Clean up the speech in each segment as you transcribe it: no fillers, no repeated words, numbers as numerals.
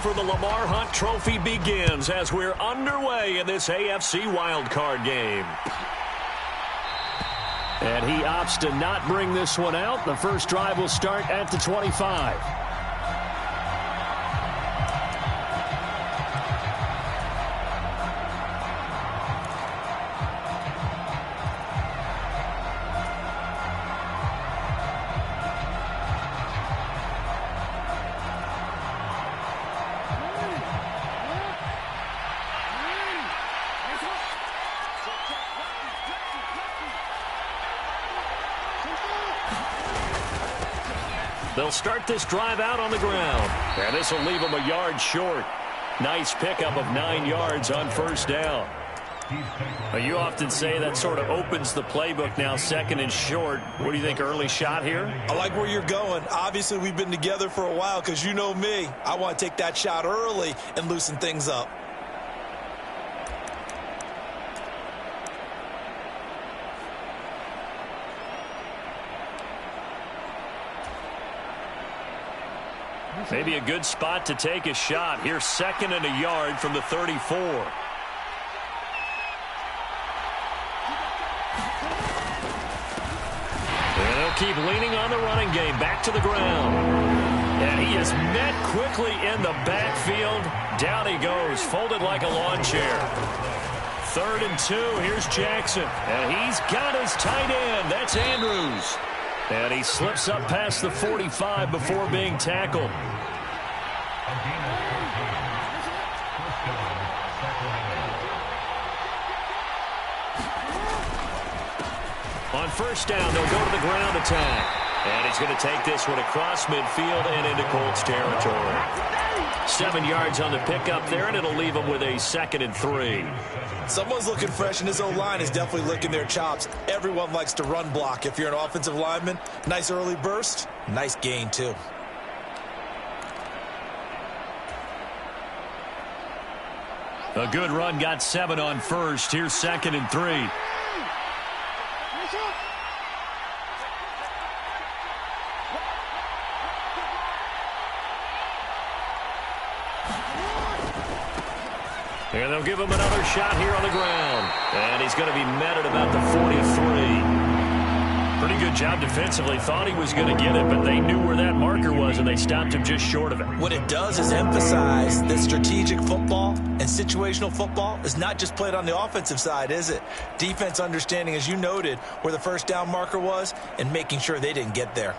for the Lamar Hunt Trophy begins as we're underway in this AFC wildcard game. And he opts to not bring this one out. The first drive will start at the 25. They'll start this drive out on the ground. And this will leave them a yard short. Nice pickup of 9 yards on first down. Well, you often say that sort of opens the playbook now, second and short. What do you think, early shot here? I like where you're going. Obviously, we've been together for a while because you know me. I want to take that shot early and loosen things up. Maybe a good spot to take a shot. Here's second and a yard from the 34. And they'll keep leaning on the running game. Back to the ground. And he is met quickly in the backfield. Down he goes, folded like a lawn chair. 3rd and 2. Here's Jackson. And he's got his tight end. That's Andrews. And he slips up past the 45 before being tackled. On first down, they'll go to the ground attack. And he's going to take this one across midfield and into Colts territory. 7 yards on the pickup there, and it'll leave them with a 2nd and 3. Someone's looking fresh, and this O-line is definitely licking their chops. Everyone likes to run block. If you're an offensive lineman, nice early burst, nice gain, too. A good run, got 7 on first. Here's 2nd and 3. And they'll give him another shot here on the ground. And he's going to be met at about the 43. Pretty good job defensively. Thought he was going to get it, but they knew where that marker was, and they stopped him just short of it. What it does is emphasize that strategic football and situational football is not just played on the offensive side, is it? Defense understanding, as you noted, where the first down marker was and making sure they didn't get there.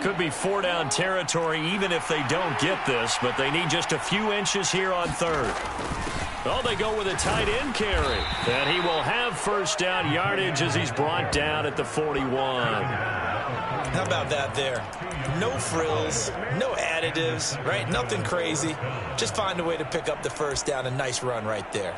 Could be 4-down territory even if they don't get this, but they need just a few inches here on 3rd. Oh, they go with a tight end carry. And he will have first down yardage as he's brought down at the 41. How about that there? No frills, no additives, right? Nothing crazy. Just find a way to pick up the first down. A nice run right there.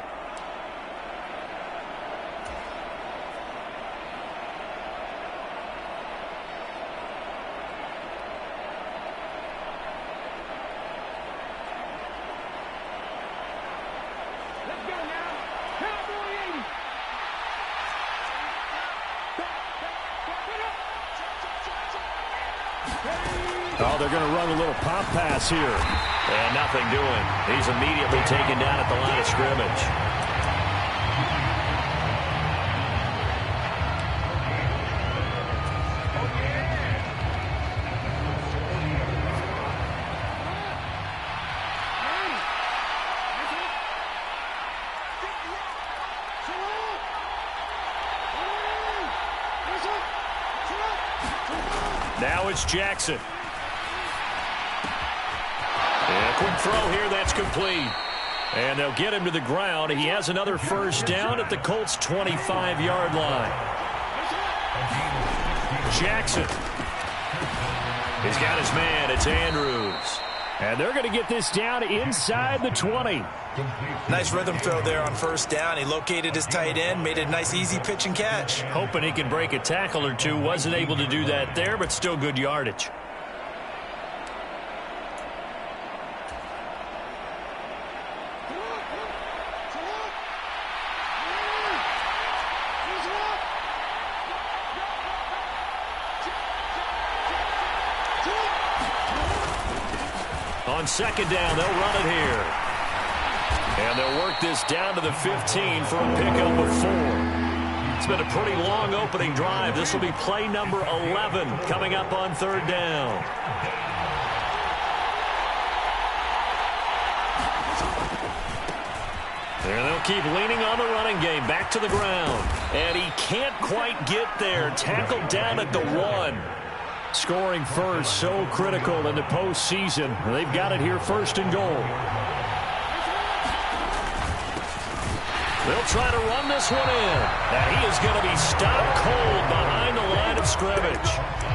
Oh, they're going to run a little pop pass here. And nothing doing. He's immediately taken down at the line of scrimmage. Now it's Jackson. And a quick throw here, that's complete. And they'll get him to the ground. He has another first down at the Colts' 25-yard line. Jackson. He's got his man. It's Andrews. And they're going to get this down inside the 20. Nice rhythm throw there on first down. He located his tight end, made a nice easy pitch and catch. Hoping he can break a tackle or two. Wasn't able to do that there, but still good yardage. On second down, they'll run it here. And they'll work this down to the 15 for a pickup of 4. It's been a pretty long opening drive. This will be play number 11 coming up on third down. And they'll keep leaning on the running game. Back to the ground. And he can't quite get there. Tackled down at the 1. Scoring first, so critical in the postseason. They've got it here, first and goal. They'll try to run this one in. And he is going to be stopped cold behind the line of scrimmage.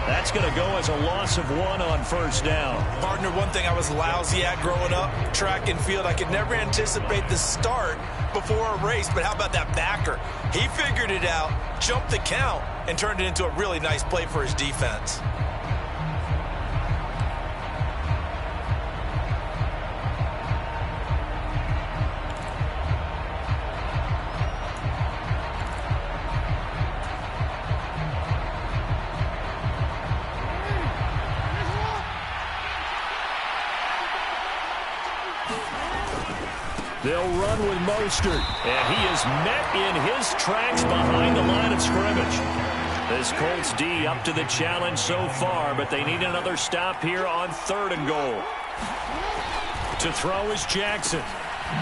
That's going to go as a loss of 1 on first down. Partner, one thing I was lousy at growing up, track and field, I could never anticipate the start before a race. But how about that backer? He figured it out, jumped the count, and turned it into a really nice play for his defense. They'll run with Mostert, and he is met in his tracks behind the line of scrimmage. This Colts D up to the challenge so far, but they need another stop here on third and goal. To throw is Jackson.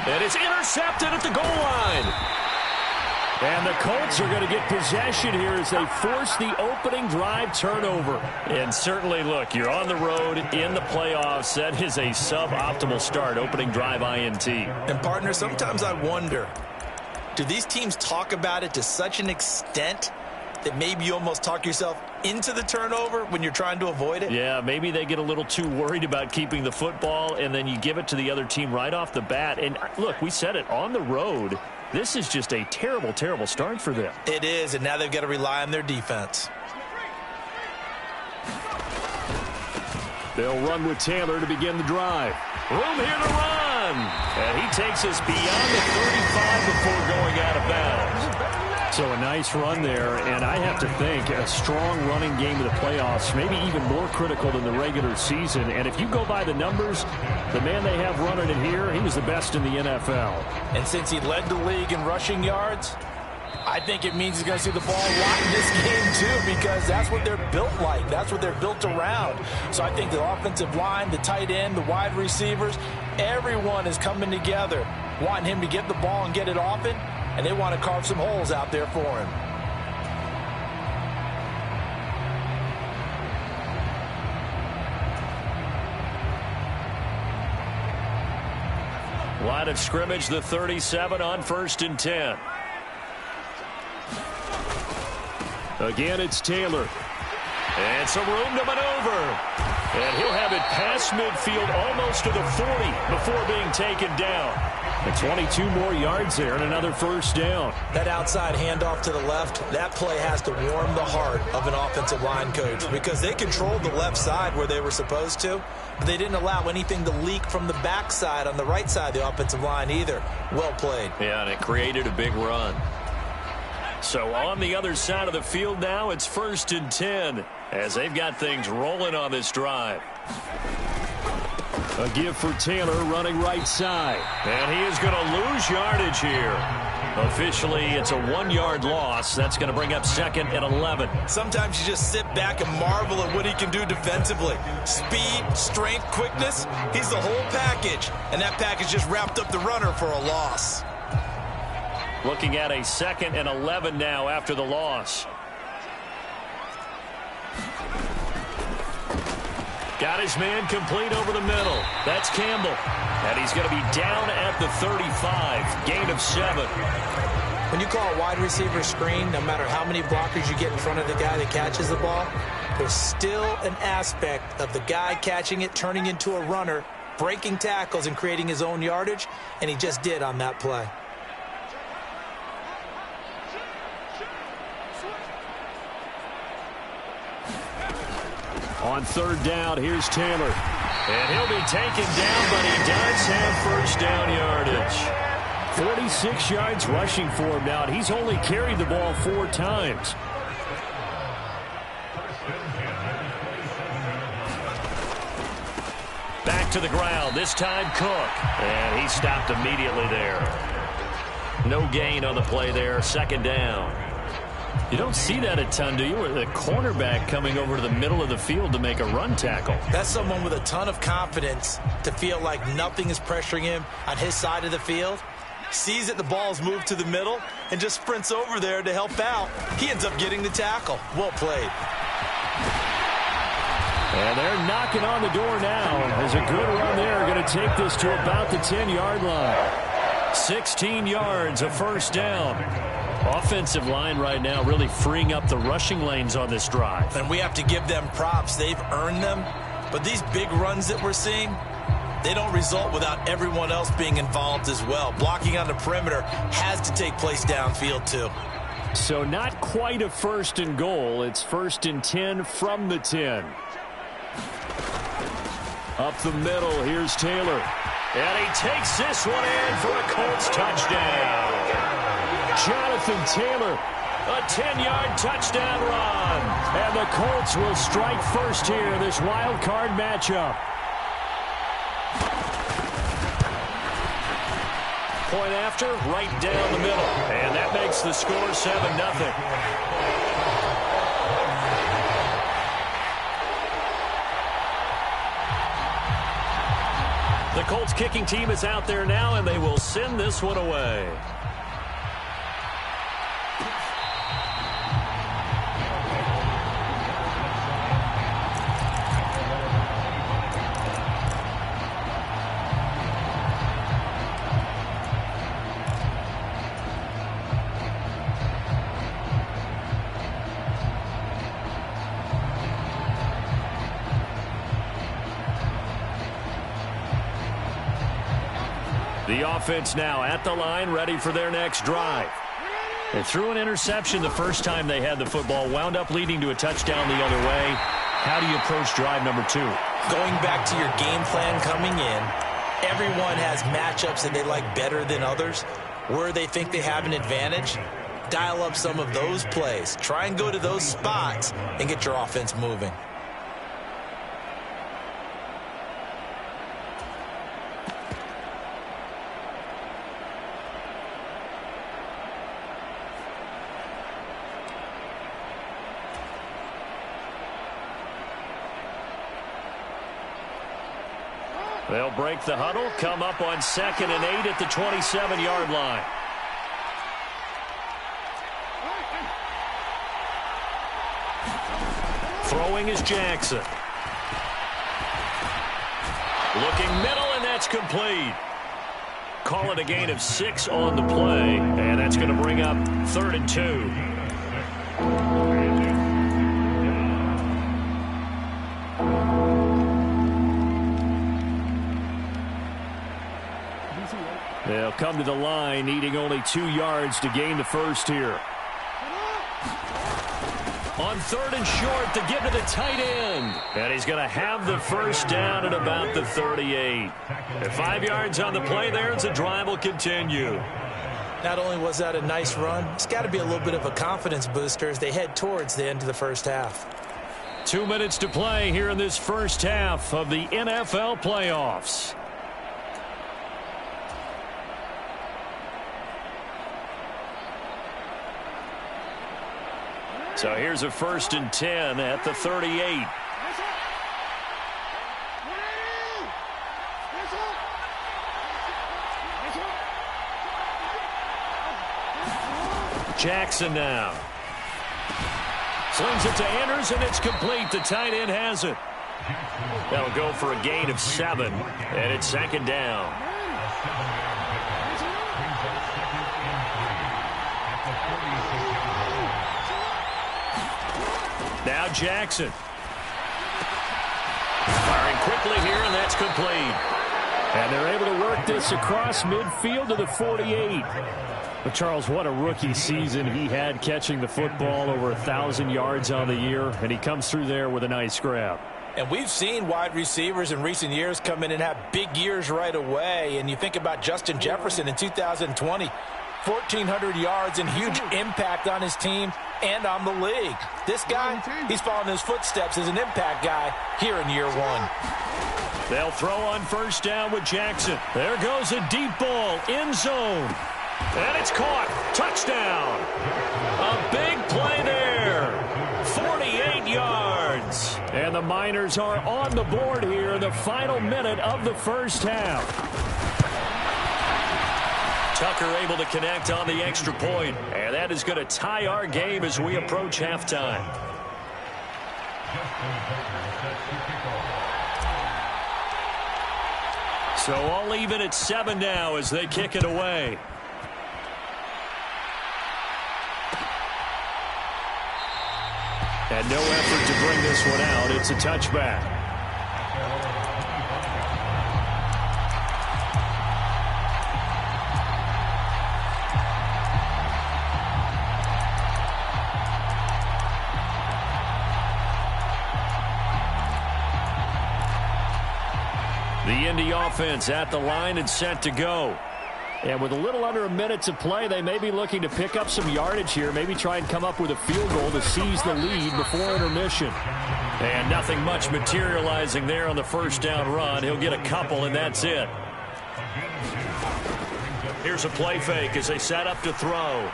And it's intercepted at the goal line. And the Colts are going to get possession here as they force the opening drive turnover. And certainly, look, you're on the road in the playoffs. That is a suboptimal start, opening drive INT. And, partner, sometimes I wonder, do these teams talk about it to such an extent that maybe you almost talk yourself into the turnover when you're trying to avoid it? Yeah, maybe they get a little too worried about keeping the football, and then you give it to the other team right off the bat. And, look, we said it, on the road, this is just a terrible, terrible start for them. It is, and now they've got to rely on their defense. They'll run with Taylor to begin the drive. Room here to run. And he takes us beyond the 35 before going out of bounds. So a nice run there, and I have to think a strong running game of the playoffs, maybe even more critical than the regular season. And if you go by the numbers, the man they have running it here, he was the best in the NFL. And since he led the league in rushing yards, I think it means he's going to see the ball a lot in this game too, because that's what they're built like. That's what they're built around. So I think the offensive line, the tight end, the wide receivers, everyone is coming together, wanting him to get the ball and get it often. And they want to carve some holes out there for him. Line of scrimmage, the 37 on 1st and 10. Again, it's Taylor. And some room to maneuver. And he'll have it past midfield almost to the 40 before being taken down. And 22 more yards there and another first down. That outside handoff to the left, that play has to warm the heart of an offensive line coach because they controlled the left side where they were supposed to, but they didn't allow anything to leak from the backside on the right side of the offensive line either. Well played. Yeah, and it created a big run. So on the other side of the field now, it's 1st and 10 as they've got things rolling on this drive. A give for Taylor running right side. And he is going to lose yardage here. Officially, it's a 1-yard loss. That's going to bring up 2nd and 11. Sometimes you just sit back and marvel at what he can do defensively. Speed, strength, quickness, he's the whole package. And that package just wrapped up the runner for a loss. Looking at a 2nd and 11 now after the loss. Got his man complete over the middle. That's Campbell. And he's going to be down at the 35. Gain of 7. When you call a wide receiver screen, no matter how many blockers you get in front of the guy that catches the ball, there's still an aspect of the guy catching it, turning into a runner, breaking tackles and creating his own yardage, and he just did on that play. On 3rd down, here's Taylor. And he'll be taken down, but he does have first down yardage. 46 yards rushing for him now, and he's only carried the ball 4 times. Back back to the ground. This time Cook. And he stopped immediately there. No gain on the play there. Second down. You don't see that a ton, do you? Where the cornerback coming over to the middle of the field to make a run tackle. That's someone with a ton of confidence to feel like nothing is pressuring him on his side of the field. Sees that the ball's moved to the middle and just sprints over there to help out. He ends up getting the tackle. Well played. And they're knocking on the door now. There's a good run there. Going to take this to about the 10-yard line. 16 yards, a first down. Offensive line right now really freeing up the rushing lanes on this drive. And we have to give them props. They've earned them. But these big runs that we're seeing, they don't result without everyone else being involved as well. Blocking on the perimeter has to take place downfield too. So not quite a first and goal. It's first and 10 from the 10. Up the middle, here's Taylor. And he takes this one in for a Colts touchdown. Jonathan Taylor, a 10-yard touchdown run. And the Colts will strike first here in this wild card matchup. Point after, right down the middle. And that makes the score 7-0. The Colts kicking team is out there now, and they will send this one away. The offense now at the line, ready for their next drive. They threw an interception the first time they had the football, wound up leading to a touchdown the other way. How do you approach drive number 2? Going back to your game plan coming in, everyone has matchups that they like better than others. Where they think they have an advantage, dial up some of those plays. Try and go to those spots and get your offense moving. They'll break the huddle, come up on 2nd and 8 at the 27-yard line. Throwing is Jackson. Looking middle, and that's complete. Call it a gain of 6 on the play, and that's going to bring up 3rd and 2. They'll come to the line, needing only 2 yards to gain the first here. On 3rd and short, to give to the tight end. And he's going to have the first down at about the 38. At 5 yards on the play there, the drive will continue. Not only was that a nice run, it's got to be a little bit of a confidence booster as they head towards the end of the first half. 2 minutes to play here in this first half of the NFL playoffs. So here's a 1st and 10 at the 38. Jackson now. Slings it to Anders, and it's complete. The tight end has it. That'll go for a gain of 7, and it's 2nd down. Now Jackson. Firing quickly here, and that's complete. And they're able to work this across midfield to the 48. But, Charles, what a rookie season he had catching the football, over 1,000 yards on the year, and he comes through there with a nice grab. And we've seen wide receivers in recent years come in and have big years right away. And you think about Justin Jefferson in 2020, 1,400 yards and huge impact on his team and on the league. This guy, he's following his footsteps as an impact guy here in year 1. They'll throw on first down with Jackson. There goes a deep ball, end zone. And it's caught. Touchdown. A big play there. 48 yards. And the Miners are on the board here in the final minute of the first half. Tucker able to connect on the extra point. And that is going to tie our game as we approach halftime. So all even at 7 now as they kick it away. And no effort to bring this one out. It's a touchback. The Indy offense at the line and set to go. And with a little under a minute to play, they may be looking to pick up some yardage here, maybe try and come up with a field goal to seize the lead before intermission. And nothing much materializing there on the first down run. He'll get a couple, and that's it. Here's a play fake as they set up to throw.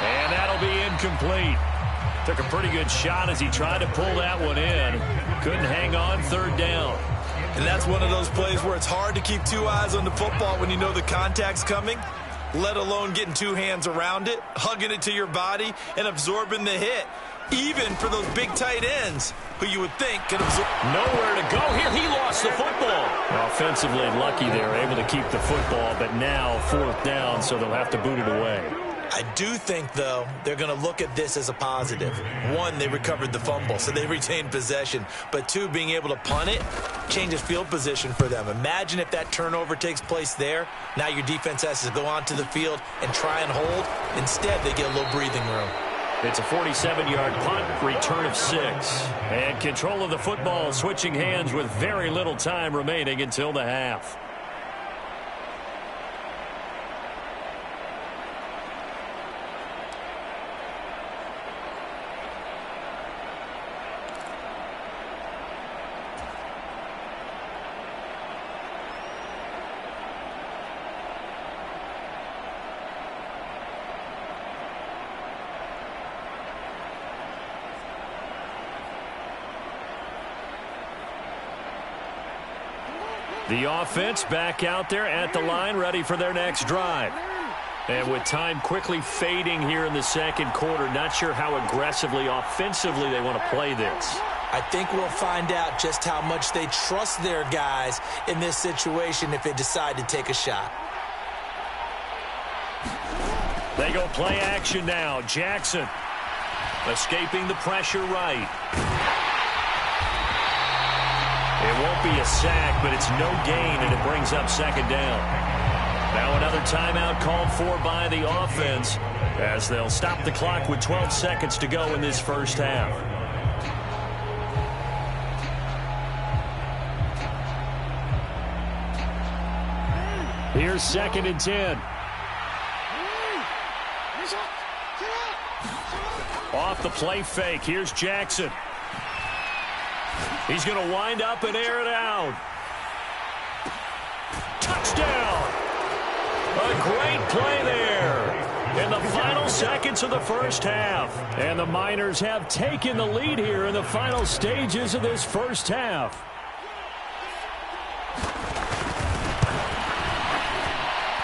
And that'll be incomplete. Took a pretty good shot as he tried to pull that one in. Couldn't hang on, third down. And that's one of those plays where it's hard to keep two eyes on the football when you know the contact's coming, let alone getting two hands around it, hugging it to your body, and absorbing the hit, even for those big tight ends who you would think can absorb. Nowhere to go here. He lost the football. Offensively lucky they were able to keep the football, but now fourth down, so they'll have to boot it away. I do think, though, they're going to look at this as a positive. One, they recovered the fumble, so they retained possession. But two, being able to punt it changes field position for them. Imagine if that turnover takes place there. Now your defense has to go onto the field and try and hold. Instead, they get a little breathing room. It's a 47-yard punt, return of 6. And control of the football switching hands with very little time remaining until the half. The offense back out there at the line, ready for their next drive. And with time quickly fading here in the second quarter, not sure how aggressively, offensively they want to play this. I think we'll find out just how much they trust their guys in this situation if they decide to take a shot. They go play action now. Jackson escaping the pressure right. It won't be a sack, but it's no gain, and it brings up second down. Now another timeout called for by the offense as they'll stop the clock with 12 seconds to go in this first half. Here's 2nd and 10. Off the play fake. Here's Jackson. He's going to wind up and air it out. Touchdown! A great play there in the final seconds of the first half. And the Miners have taken the lead here in the final stages of this first half.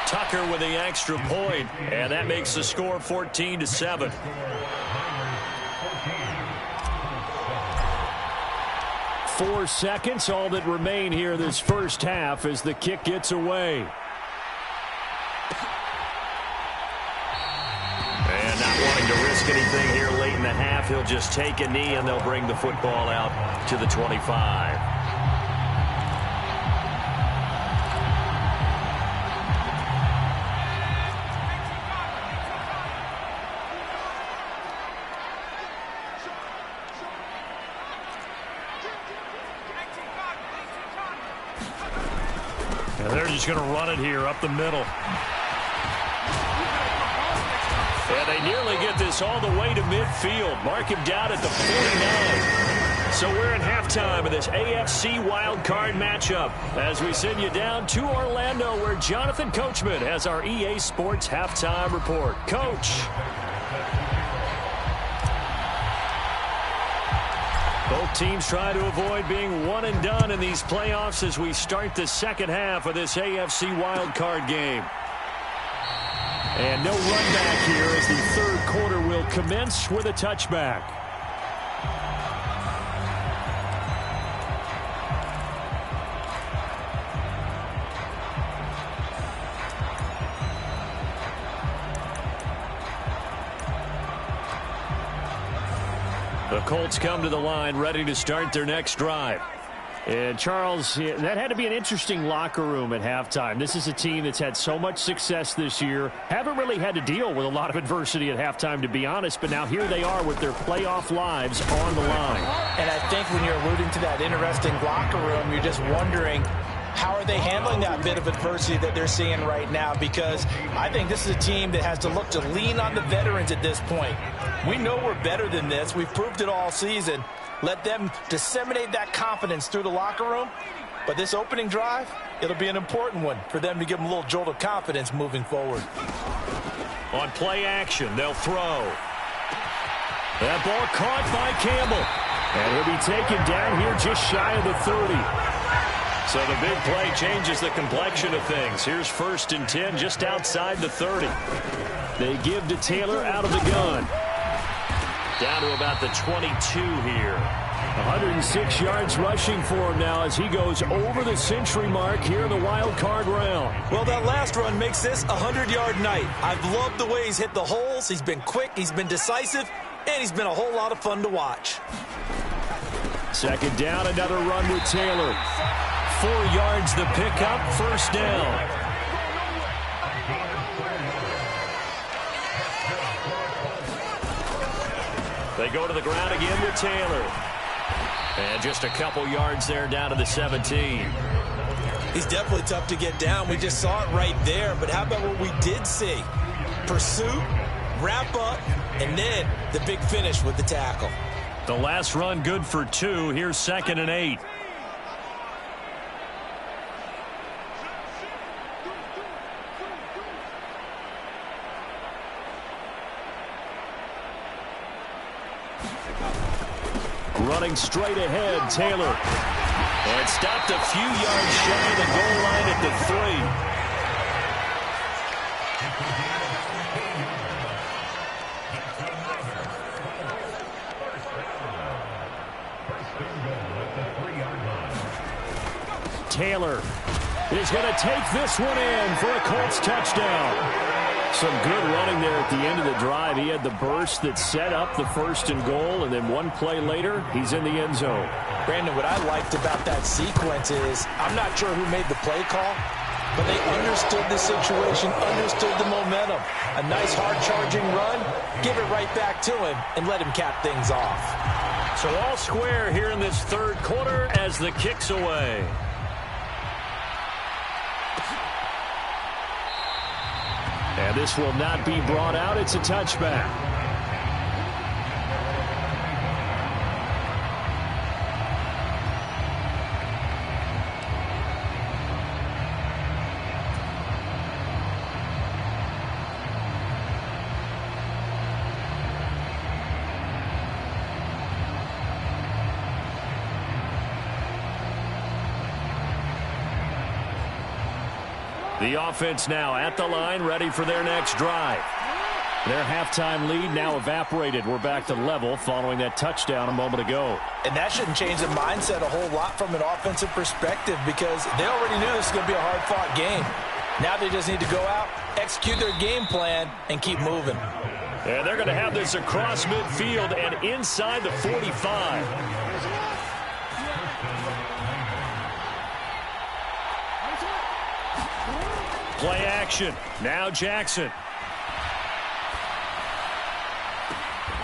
Tucker with the extra point, and that makes the score 14-7. 4 seconds, all that remain here this first half as the kick gets away. And not wanting to risk anything here late in the half, he'll just take a knee and they'll bring the football out to the 25. They're just going to run it here up the middle. And they nearly get this all the way to midfield. Mark him down at the 49. So we're at halftime of this AFC wildcard matchup as we send you down to Orlando where Jonathan Coachman has our EA Sports halftime report. Coach. Both teams try to avoid being one and done in these playoffs as we start the second half of this AFC wildcard game. And no run back here as the third quarter will commence with a touchback. The Colts come to the line ready to start their next drive. And Charles, that had to be an interesting locker room at halftime. This is a team that's had so much success this year. Haven't really had to deal with a lot of adversity at halftime, to be honest. But now here they are with their playoff lives on the line. And I think when you're alluding to that interesting locker room, you're just wondering, how are they handling that bit of adversity that they're seeing right now? Because I think this is a team that has to look to lean on the veterans at this point. We know we're better than this. We've proved it all season. Let them disseminate that confidence through the locker room. But this opening drive, it'll be an important one for them to give them a little jolt of confidence moving forward. On play action, they'll throw. That ball caught by Campbell. And he'll be taken down here just shy of the 30. So the big play changes the complexion of things. Here's 1st and 10 just outside the 30. They give to Taylor out of the gun. Down to about the 22 here. 106 yards rushing for him now as he goes over the century mark here in the wild card round. Well, that last run makes this a 100-yard night. I've loved the way he's hit the holes. He's been quick, he's been decisive, and he's been a whole lot of fun to watch. Second down, another run with Taylor. 4 yards the pickup, 1st down. They go to the ground again with Taylor. And just a couple yards there down to the 17. He's definitely tough to get down. We just saw it right there. But how about what we did see? Pursuit, wrap up, and then the big finish with the tackle. The last run good for 2. Here's 2nd and 8. Running straight ahead, Taylor. And stopped a few yards shy of the goal line at the 3. Taylor is going to take this one in for a Colts touchdown. Some good running there at the end of the drive. He had the burst that set up the 1st and goal, and then one play later, he's in the end zone. Brandon, what I liked about that sequence is, I'm not sure who made the play call, but they understood the situation, understood the momentum. A nice hard-charging run, give it right back to him, and let him cap things off. So all square here in this 3rd quarter as the kick's away. And this will not be brought out. It's a touchback. The offense now at the line, ready for their next drive. Their halftime lead now evaporated. We're back to level following that touchdown a moment ago. And that shouldn't change the mindset a whole lot from an offensive perspective because they already knew this was going to be a hard-fought game. Now they just need to go out, execute their game plan, and keep moving. And they're going to have this across midfield and inside the 45. Play action. Now Jackson.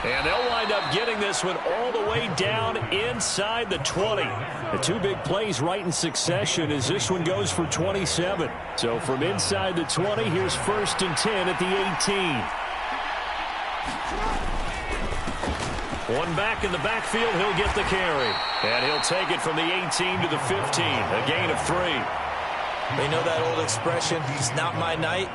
And they'll wind up getting this one all the way down inside the 20. The 2 big plays right in succession as this one goes for 27. So from inside the 20, here's 1st and 10 at the 18. One back in the backfield, he'll get the carry. And he'll take it from the 18 to the 15, a gain of 3. They know that old expression, it's not my night.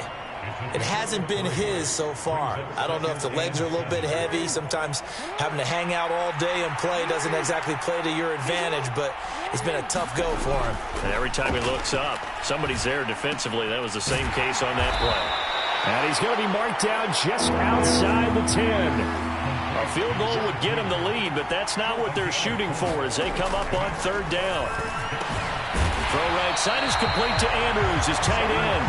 It hasn't been his so far. I don't know if the legs are a little bit heavy. Sometimes having to hang out all day and play doesn't exactly play to your advantage, but it's been a tough go for him. And every time he looks up, somebody's there defensively. That was the same case on that play. And he's going to be marked down just outside the 10. A field goal would get him the lead, but that's not what they're shooting for as they come up on 3rd down. Throw right side is complete to Andrews, his tight end.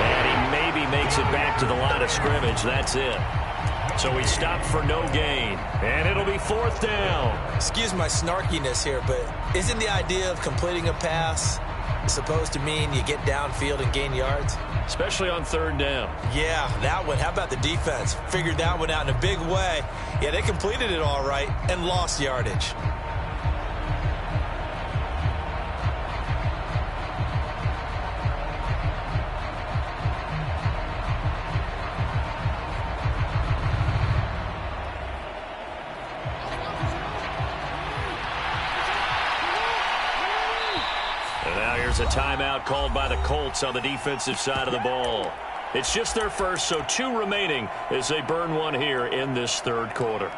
And he maybe makes it back to the line of scrimmage. That's it. So he stopped for no gain. And it'll be 4th down. Excuse my snarkiness here, but isn't the idea of completing a pass supposed to mean you get downfield and gain yards? Especially on 3rd down. Yeah, that one. How about the defense? Figured that one out in a big way. Yeah, they completed it all right and lost yardage. There's a timeout called by the Colts on the defensive side of the ball. It's just their first, so 2 remaining as they burn one here in this 3rd quarter.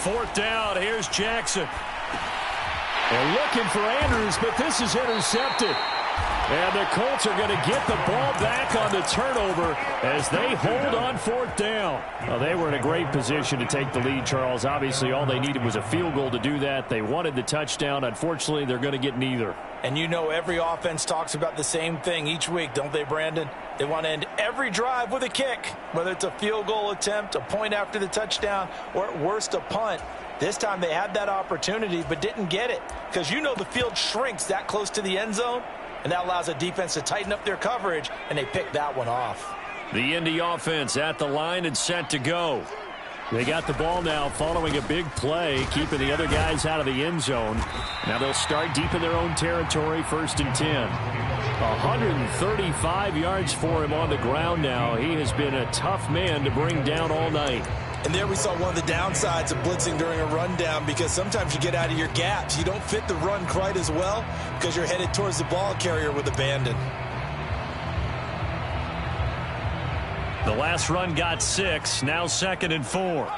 Fourth down, here's Jackson. They're looking for Andrews, but this is intercepted. And the Colts are going to get the ball back on the turnover as they hold on 4th down. Well, they were in a great position to take the lead, Charles. Obviously, all they needed was a field goal to do that. They wanted the touchdown. Unfortunately, they're going to get neither. And you know every offense talks about the same thing each week, don't they, Brandon? They want to end every drive with a kick, whether it's a field goal attempt, a point after the touchdown, or at worst a punt. This time they had that opportunity but didn't get it because you know the field shrinks that close to the end zone, and that allows a defense to tighten up their coverage, and they picked that one off. The Indy offense at the line and set to go. They got the ball now following a big play, keeping the other guys out of the end zone. Now they'll start deep in their own territory, 1st and 10. 135 yards for him on the ground now. He has been a tough man to bring down all night. And there we saw one of the downsides of blitzing during a rundown because sometimes you get out of your gaps. You don't fit the run quite as well because you're headed towards the ball carrier with abandon. The last run got 6, now 2nd and 4.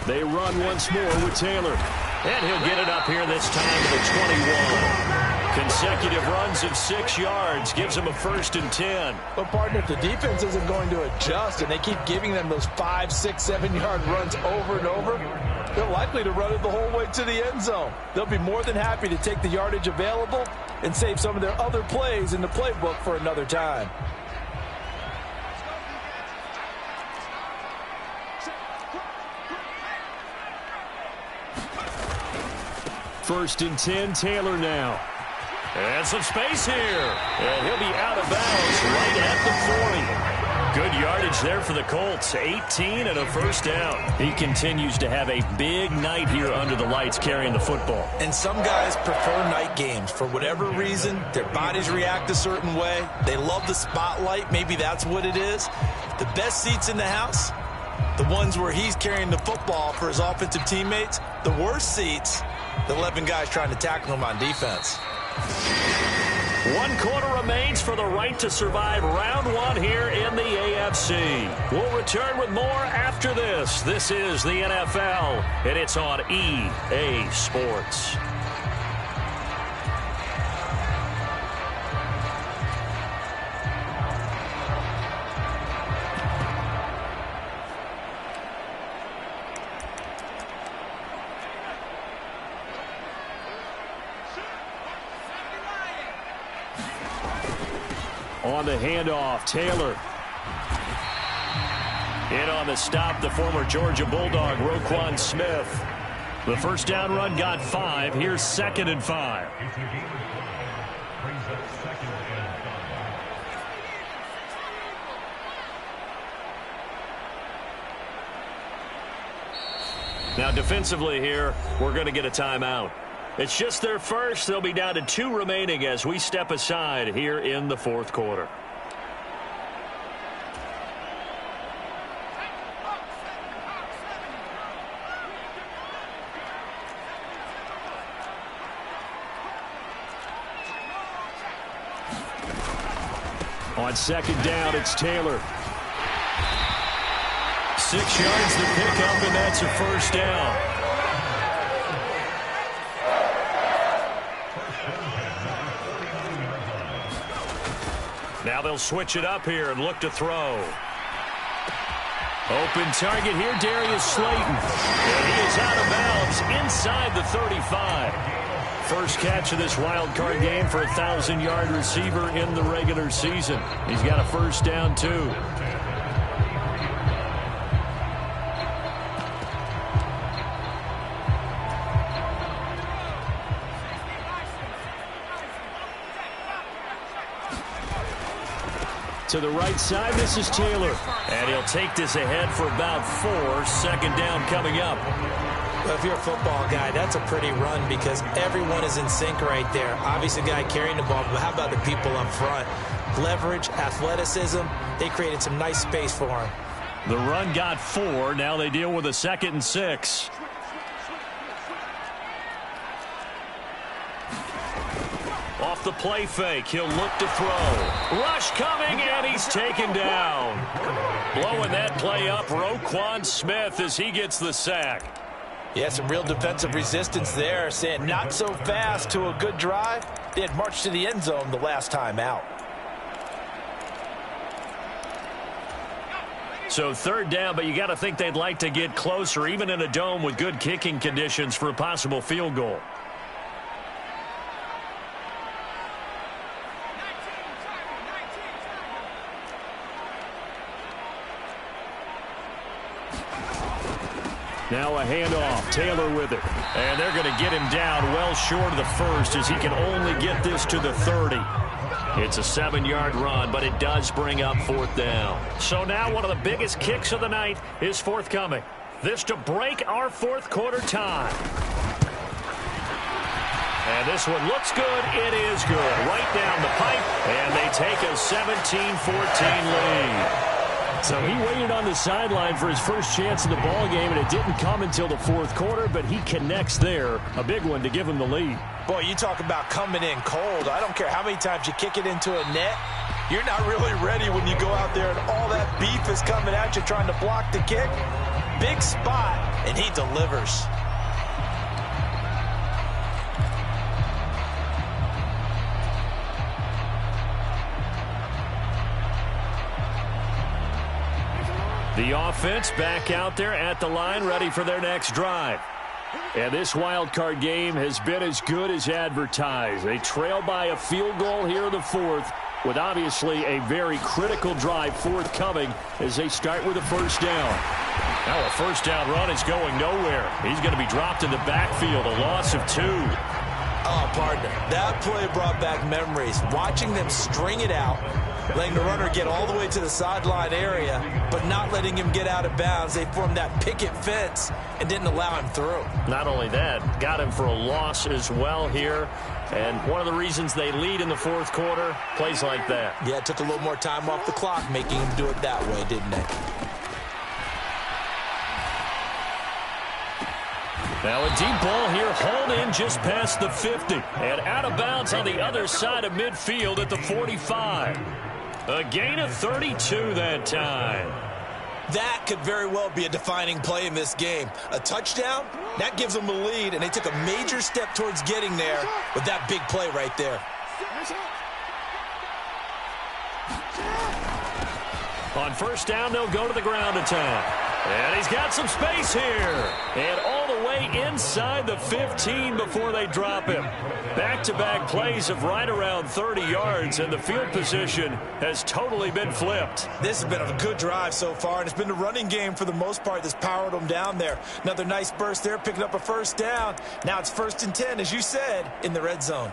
They run once more with Taylor. And he'll get it up here this time to the 21. Consecutive runs of 6 yards gives him a 1st and 10. But, partner, if the defense isn't going to adjust and they keep giving them those 5, 6, 7-yard runs over and over, they're likely to run it the whole way to the end zone. They'll be more than happy to take the yardage available and save some of their other plays in the playbook for another time. First and 10, Taylor now. And some space here. And he'll be out of bounds right at the 40. Good yardage there for the Colts. 18 and a 1st down. He continues to have a big night here under the lights carrying the football. And some guys prefer night games. For whatever reason, their bodies react a certain way. They love the spotlight. Maybe that's what it is. The best seats in the house, the ones where he's carrying the football for his offensive teammates. The worst seats, the 11 guys trying to tackle him on defense. 1 quarter remains for the right to survive round 1 here in the AFC. We'll return with more after this. This is the NFL, and it's on EA Sports. On the handoff, Taylor. In on the stop, the former Georgia Bulldog, Roquan Smith. The first down run got 5. Here's 2nd and 5. Now defensively here, we're going to get a timeout. It's just their first. They'll be down to 2 remaining as we step aside here in the 4th quarter. On 2nd down, it's Taylor. 6 yards to pick up, and that's a first down. Now they'll switch it up here and look to throw. Open target here, Darius Slayton. And he is out of bounds inside the 35. First catch of this wild card game for a 1,000-yard receiver in the regular season. He's got a first down, too. To the right side, this is Taylor. And he'll take this ahead for about 4. 2nd down coming up. Well, if you're a football guy, that's a pretty run because everyone is in sync right there. Obviously, the guy carrying the ball, but how about the people up front? Leverage, athleticism, they created some nice space for him. The run got 4. Now they deal with a 2nd and 6. Off the play fake, he'll look to throw. Rush coming, and he's taken down. Blowing that play up, Roquan Smith as he gets the sack. Yeah, some real defensive resistance there, saying not so fast to a good drive. They had marched to the end zone the last time out. So 3rd down, but you got to think they'd like to get closer, even in a dome with good kicking conditions for a possible field goal. Now a handoff. Taylor with it. And they're going to get him down well short of the first as he can only get this to the 30. It's a 7-yard run, but it does bring up 4th down. So now one of the biggest kicks of the night is forthcoming. This to break our 4th quarter tie. And this one looks good. It is good. Right down the pipe, and they take a 17-14 lead. So he waited on the sideline for his first chance in the ball game, and it didn't come until the 4th quarter, but he connects there. A big one to give him the lead. Boy, you talk about coming in cold. I don't care how many times you kick it into a net. You're not really ready when you go out there and all that beef is coming at you trying to block the kick. Big spot, and he delivers. The offense back out there at the line, ready for their next drive. And this wild card game has been as good as advertised. They trail by a field goal here in the 4th, with obviously a very critical drive forthcoming as they start with a first down. Now a first down run is going nowhere. He's going to be dropped in the backfield, a loss of 2. Oh, partner, that play brought back memories. Watching them string it out, letting the runner get all the way to the sideline area, but not letting him get out of bounds. They formed that picket fence and didn't allow him through. Not only that, got him for a loss as well here. And one of the reasons they lead in the 4th quarter, plays like that. Yeah, it took a little more time off the clock, making him do it that way, didn't it? Now a deep ball here, hauled in just past the 50. And out of bounds on the other side of midfield at the 45. A gain of 32 that time. That could very well be a defining play in this game. A touchdown, that gives them the lead, and they took a major step towards getting there with that big play right there. On first down, they'll go to the ground attack. And he's got some space here. And all the away inside the 15 before they drop him. Back-to-back plays of right around 30 yards, and the field position has totally been flipped. This has been a good drive so far, and it's been the running game for the most part that's powered them down there. Another nice burst there, picking up a first down. Now it's 1st and 10, as you said, in the red zone.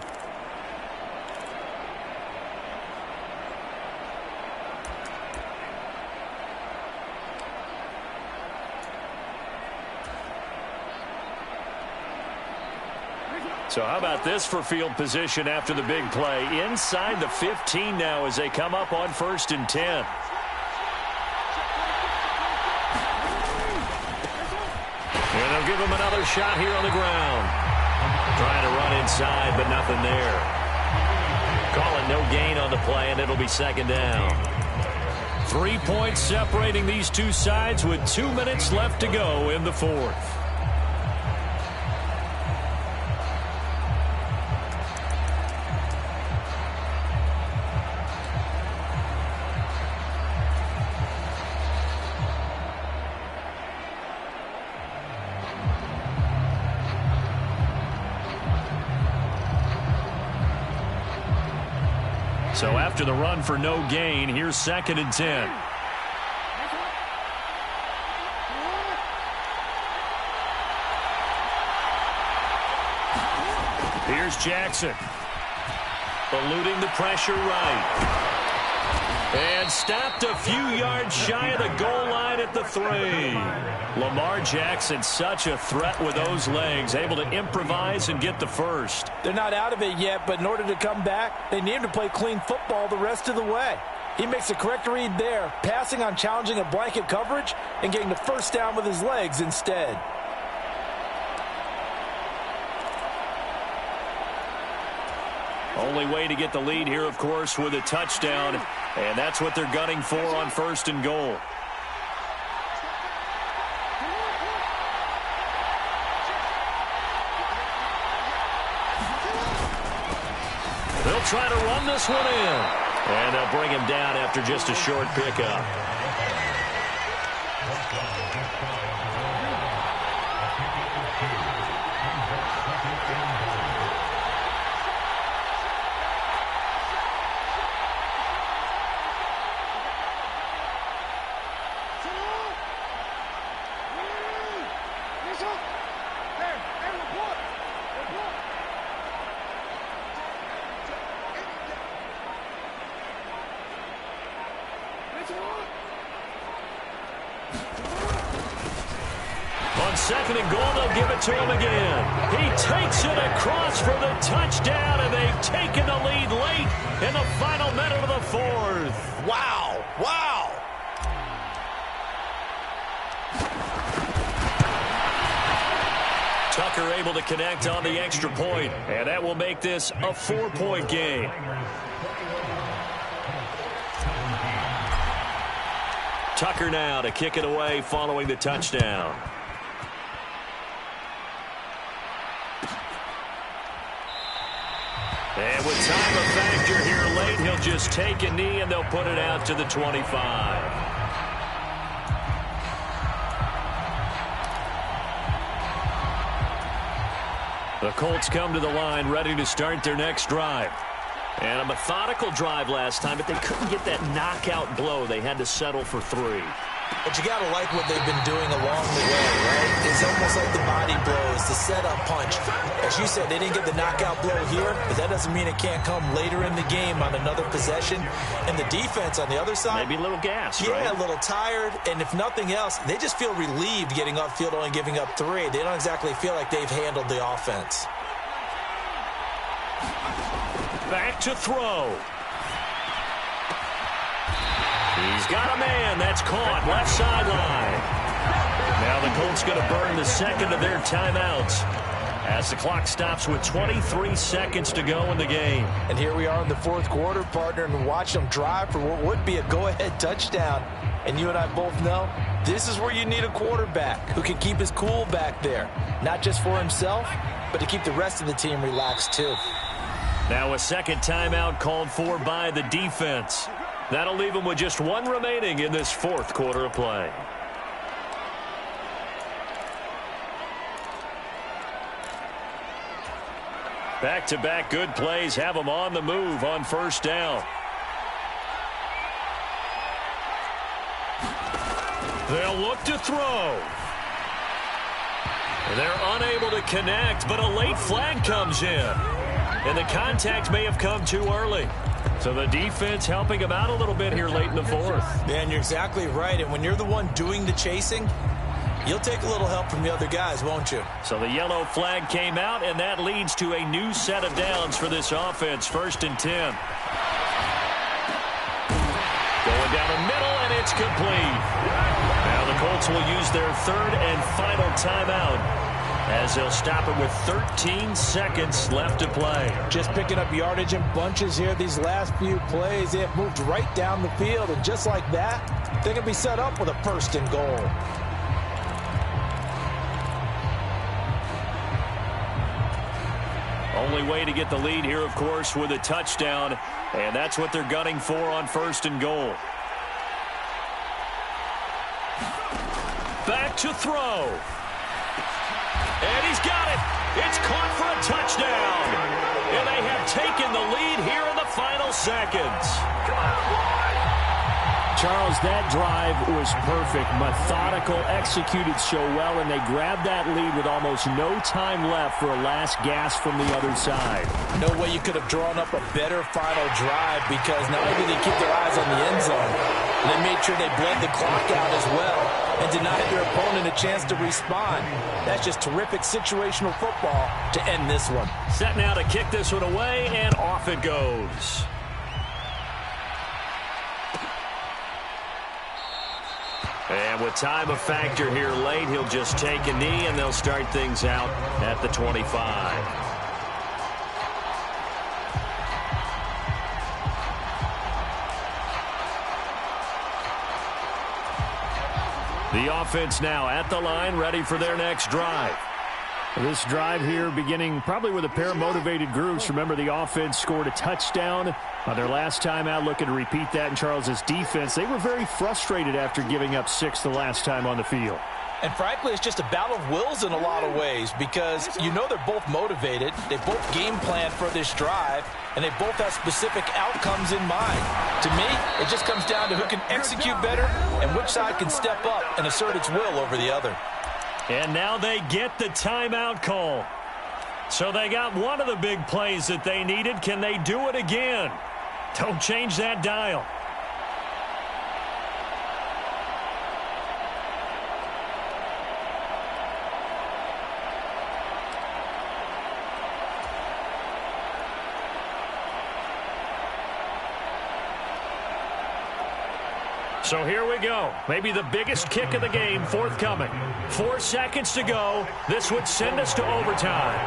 So how about this for field position after the big play? Inside the 15 now as they come up on 1st and 10. And they'll give him another shot here on the ground. Trying to run inside, but nothing there. Calling no gain on the play, and it'll be 2nd down. 3 points separating these two sides with 2 minutes left to go in the 4th. So after the run for no gain, here's 2nd and 10. Here's Jackson. Eluding the pressure right. And stopped a few yards shy of the goal line at the 3. Lamar Jackson, such a threat with those legs, able to improvise and get the first. They're not out of it yet, but in order to come back, they need to play clean football the rest of the way. He makes a correct read there, passing on challenging a blanket coverage and getting the first down with his legs instead. Only way to get the lead here, of course, with a touchdown, and that's what they're gunning for on 1st and goal. They'll try to run this one in, and they'll bring him down after just a short pickup. On 2nd and goal, they'll give it to him again. He takes it across for the touchdown, and they've taken the lead late in the final minute of the 4th. Wow! Wow! Tucker able to connect on the extra point, and that will make this a 4-point game. Tucker now to kick it away following the touchdown. And with time a factor here late, he'll just take a knee and they'll put it out to the 25. The Colts come to the line ready to start their next drive. And a methodical drive last time, but they couldn't get that knockout blow. They had to settle for 3. But you got to like what they've been doing along the way, right? It's almost like the body blows, the setup punch. As you said, they didn't get the knockout blow here, but that doesn't mean it can't come later in the game on another possession. And the defense on the other side, maybe a little gas, yeah, right? A little tired. And if nothing else, they just feel relieved getting upfield, only giving up 3. They don't exactly feel like they've handled the offense. Back to throw. He's got a man. That's caught. Left sideline. Now the Colts going to burn the second of their timeouts as the clock stops with 23 seconds to go in the game. And here we are in the 4th quarter, partner, and watch them drive for what would be a go-ahead touchdown. And you and I both know this is where you need a quarterback who can keep his cool back there, not just for himself, but to keep the rest of the team relaxed too. Now a second timeout called for by the defense. That'll leave them with just 1 remaining in this 4th quarter of play. Back-to-back good plays have them on the move on first down. They'll look to throw. They're unable to connect, but a late flag comes in. And the contact may have come too early. So the defense helping them out a little bit here late in the fourth. Yeah, and you're exactly right. And when you're the one doing the chasing, you'll take a little help from the other guys, won't you? So the yellow flag came out, and that leads to a new set of downs for this offense. 1st and 10. Going down the middle, and it's complete. Now the Colts will use their 3rd and final timeout as they'll stop it with 13 seconds left to play. Just picking up yardage in bunches here these last few plays. They have moved right down the field, and just like that, they can be set up with a 1st and goal. Only way to get the lead here, of course, with a touchdown, and that's what they're gunning for on 1st and goal. Back to throw. And he's got it. It's caught for a touchdown. And they have taken the lead here in the final seconds. Charles, that drive was perfect. Methodical, executed so well, and they grabbed that lead with almost no time left for a last gasp from the other side. No way you could have drawn up a better final drive, because not only did they keep their eyes on the end zone, they made sure they bled the clock out as well and denied their opponent a chance to respond. That's just terrific situational football to end this one. Set now to kick this one away, and off it goes. And with time a factor here late, he'll just take a knee, and they'll start things out at the 25. The offense now at the line, ready for their next drive. This drive here beginning probably with a pair of motivated groups. Remember, the offense scored a touchdown on their last time out, looking to repeat that in Charles's defense. They were very frustrated after giving up 6 the last time on the field. And frankly, it's just a battle of wills in a lot of ways, because you know they're both motivated. They both game plan for this drive, and they both have specific outcomes in mind. To me, it just comes down to who can execute better and which side can step up and assert its will over the other. And now they get the timeout call. So they got one of the big plays that they needed. Can they do it again? Don't change that dial. So here we go. Maybe the biggest kick of the game forthcoming. 4 seconds to go. This would send us to overtime.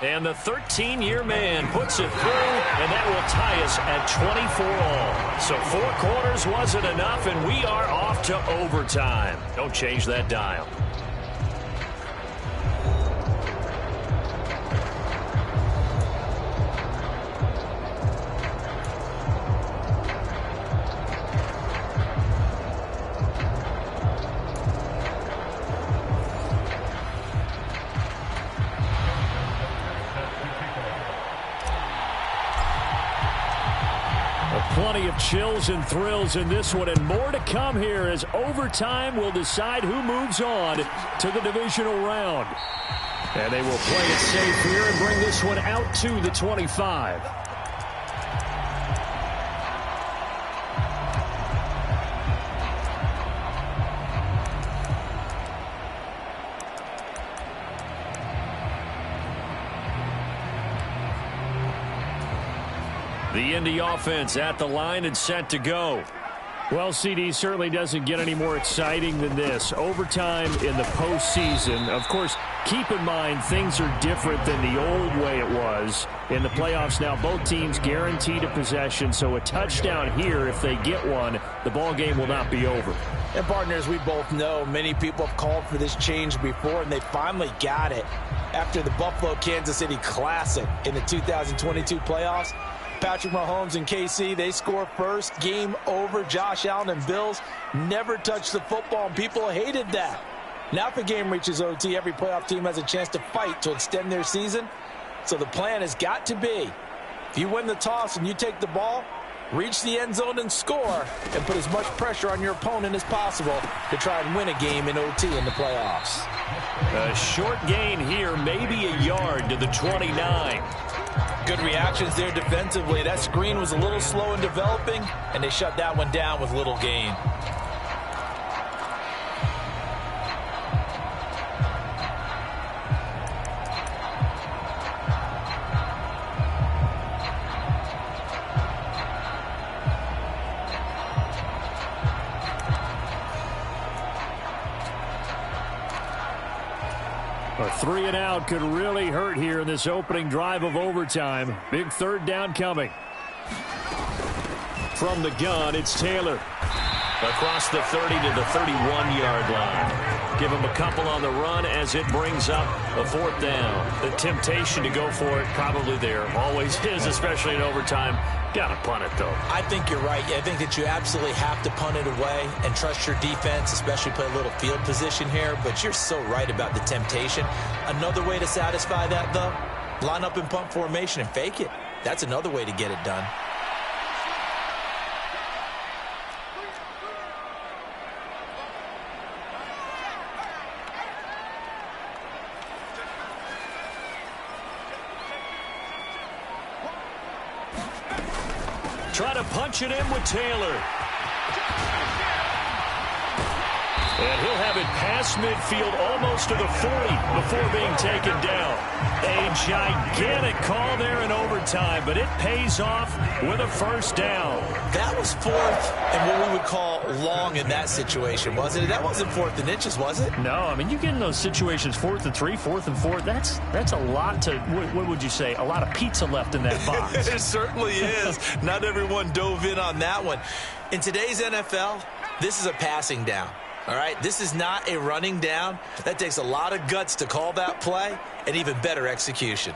And the 13-year man puts it through, and that will tie us at 24 all. So 4 quarters wasn't enough, and we are off to overtime. Don't change that dial. Plenty of chills and thrills in this one, and more to come here as overtime will decide who moves on to the divisional round. And they will play it safe here and bring this one out to the 25. The Indy offense at the line and set to go. Well, CD, certainly doesn't get any more exciting than this. Overtime in the postseason. Of course, keep in mind things are different than the old way it was. In the playoffs now, both teams guaranteed a possession, so a touchdown here, if they get one, the ball game will not be over. And partners, we both know many people have called for this change before, and they finally got it. After the Buffalo-Kansas City Classic in the 2022 playoffs, Patrick Mahomes and KC, they score first. Game over. Josh Allen and Bills never touched the football, and people hated that. Now if the game reaches OT, every playoff team has a chance to fight to extend their season. So the plan has got to be, if you win the toss and you take the ball, reach the end zone and score, and put as much pressure on your opponent as possible to try and win a game in OT in the playoffs. A short gain here, maybe a yard to the 29. Good reactions there defensively. That screen was a little slow in developing, and they shut that one down with little gain. A 3 and out could really hurt here in this opening drive of overtime. Big third down coming. From the gun, it's Taylor. Across the 30 to the 31-yard line. Give him a couple on the run as it brings up a fourth down. The temptation to go for it probably there. Always is, especially in overtime. Got to punt it, though. I think you're right. I think that you absolutely have to punt it away and trust your defense, especially play a little field position here. But you're so right about the temptation. Another way to satisfy that, though, line up in punt formation and fake it. That's another way to get it done. Try to punch it in with Taylor. And he'll have it past midfield almost to the 40 before being taken down. A gigantic call there in overtime, but it pays off with a first down. That was fourth and what we would call long in that situation, wasn't it? That wasn't 4th and inches, was it? No, I mean, you get in those situations 4th and 3, 4th and 4. That's a lot to, what would you say, a lot of pizza left in that box. It certainly is. Not everyone dove in on that one. In today's NFL, this is a passing down. All right, this is not a running down. That takes a lot of guts to call that play and even better execution.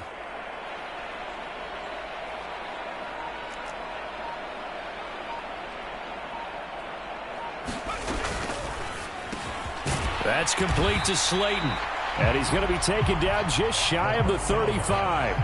That's complete to Slayton. And he's going to be taken down just shy of the 35.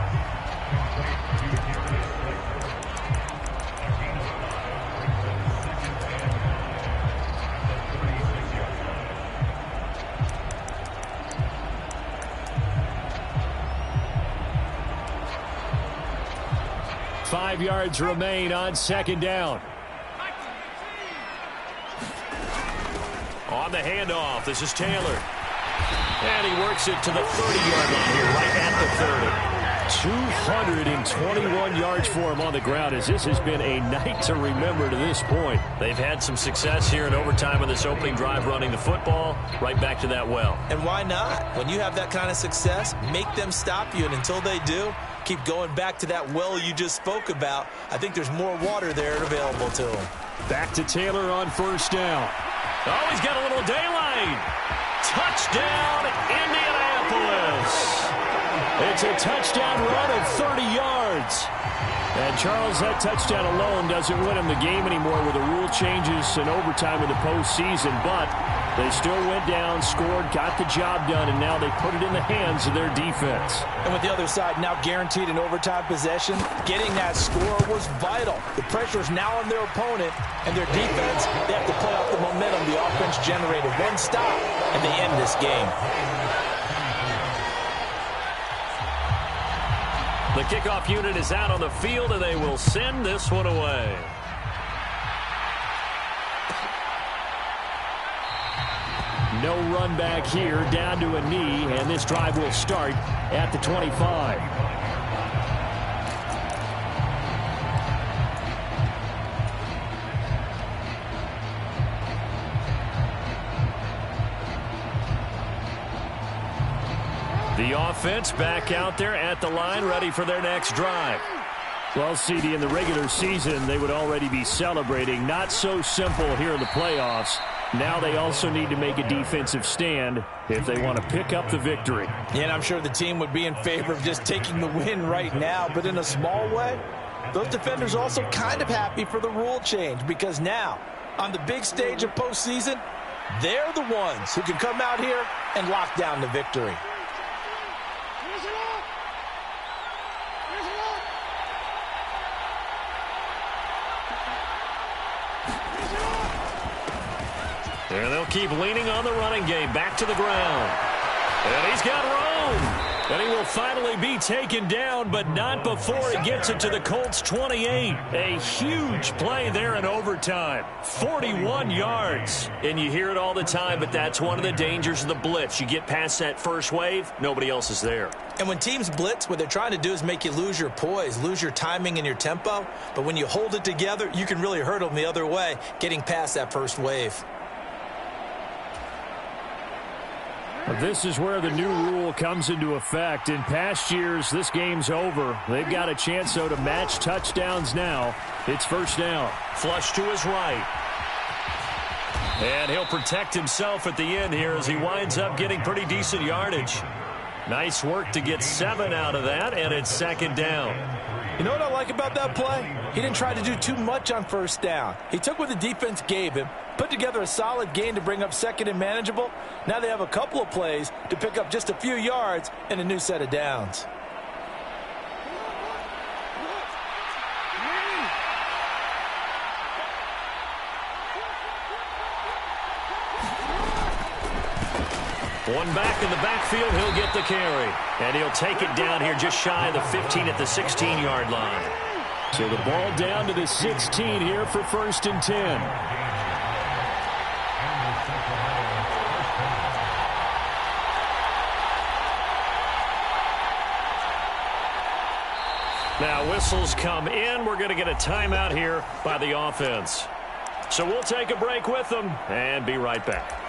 Five yards remain on second down. On the handoff, this is Taylor. And he works it to the 30-yard line here, right at the 30. 221 yards for him on the ground, as this has been a night to remember to this point. They've had some success here in overtime in this opening drive running the football right back to that well. And why not? When you have that kind of success, make them stop you, and until they do, keep going back to that well you just spoke about. I think there's more water there available to him. Back to Taylor on first down. Oh, he's got a little daylight. Touchdown, Indianapolis. It's a touchdown run of 30 yards. And, Charles, that touchdown alone doesn't win him the game anymore with the rule changes and overtime in the postseason. But they still went down, scored, got the job done, and now they put it in the hands of their defense. And with the other side now guaranteed an overtime possession, getting that score was vital. The pressure is now on their opponent and their defense. They have to play off the momentum the offense generated. One stop, and they end this game. The kickoff unit is out on the field, and they will send this one away. No run back here, down to a knee, and this drive will start at the 25. The offense back out there at the line, ready for their next drive. Well, CD, in the regular season, they would already be celebrating. Not so simple here in the playoffs. Now they also need to make a defensive stand if they want to pick up the victory. Yeah, and I'm sure the team would be in favor of just taking the win right now, but in a small way, Those defenders also kind of happy for the rule change because now, on the big stage of postseason, they're the ones who can come out here and lock down the victory. And they'll keep leaning on the running game. Back to the ground. And he's got room. And he will finally be taken down, but not before he gets it to the Colts 28. A huge play there in overtime. 41 yards. And you hear it all the time, but that's one of the dangers of the blitz. You get past that first wave, nobody else is there. And when teams blitz, what they're trying to do is make you lose your poise, lose your timing and your tempo. But when you hold it together, you can really hurt them the other way, getting past that first wave. This is where the new rule comes into effect. In past years, this game's over. They've got a chance, though, to match touchdowns now. It's first down. Flush to his right. And he'll protect himself at the end here as he winds up getting pretty decent yardage. Nice work to get 7 out of that, and it's second down. You know what I like about that play? He didn't try to do too much on first down. He took what the defense gave him, put together a solid gain to bring up second and manageable. Now they have a couple of plays to pick up just a few yards and a new set of downs. One back in the backfield, he'll get the carry. And he'll take it down here just shy of the 15 at the 16-yard line. So the ball down to the 16 here for first and 10. Now whistles come in. We're going to get a timeout here by the offense. So we'll take a break with them and be right back.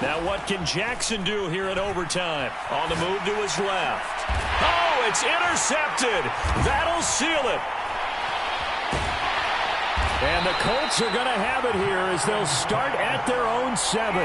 Now what can Jackson do here in overtime? On the move to his left. Oh, it's intercepted. That'll seal it. And the Colts are going to have it here as they'll start at their own 7.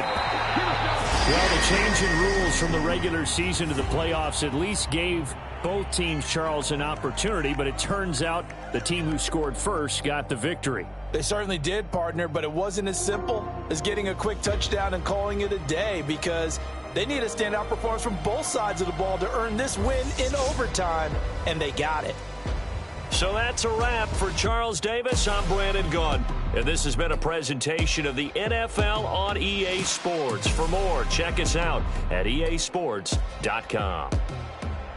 Well, the change in rules from the regular season to the playoffs at least gave both teams, Charles, an opportunity, but it turns out the team who scored first got the victory. They certainly did, partner, but it wasn't as simple as getting a quick touchdown and calling it a day because they need a standout performance from both sides of the ball to earn this win in overtime, and they got it. So that's a wrap for Charles Davis. I'm Brandon Gunn, and this has been a presentation of the NFL on EA Sports. For more, check us out at easports.com.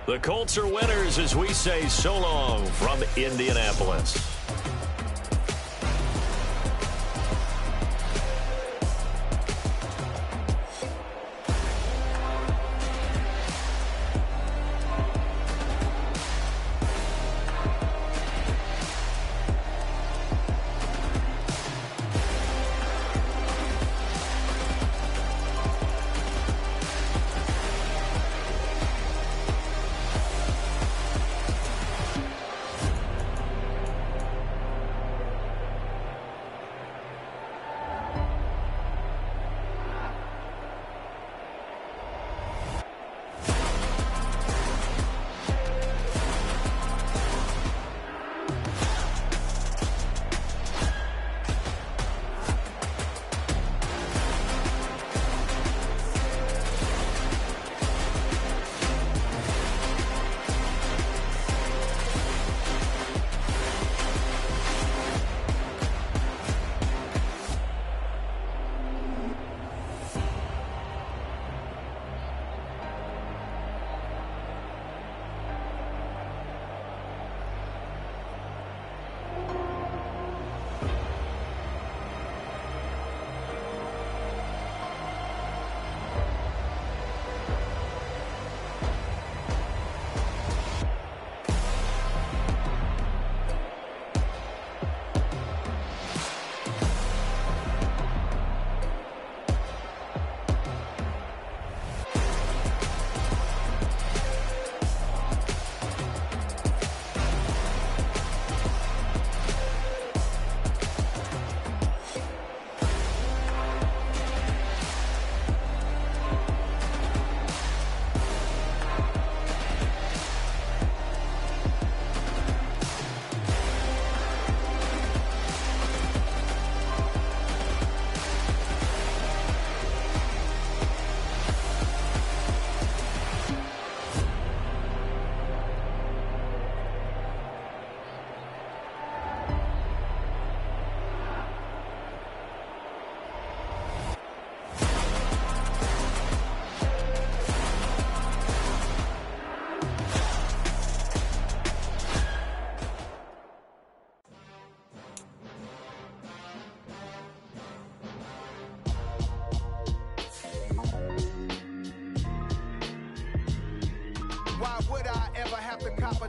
The Colts are winners as we say so long from Indianapolis.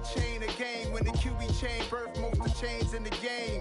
chain of gang. When the QB chain birth most of chains in the game.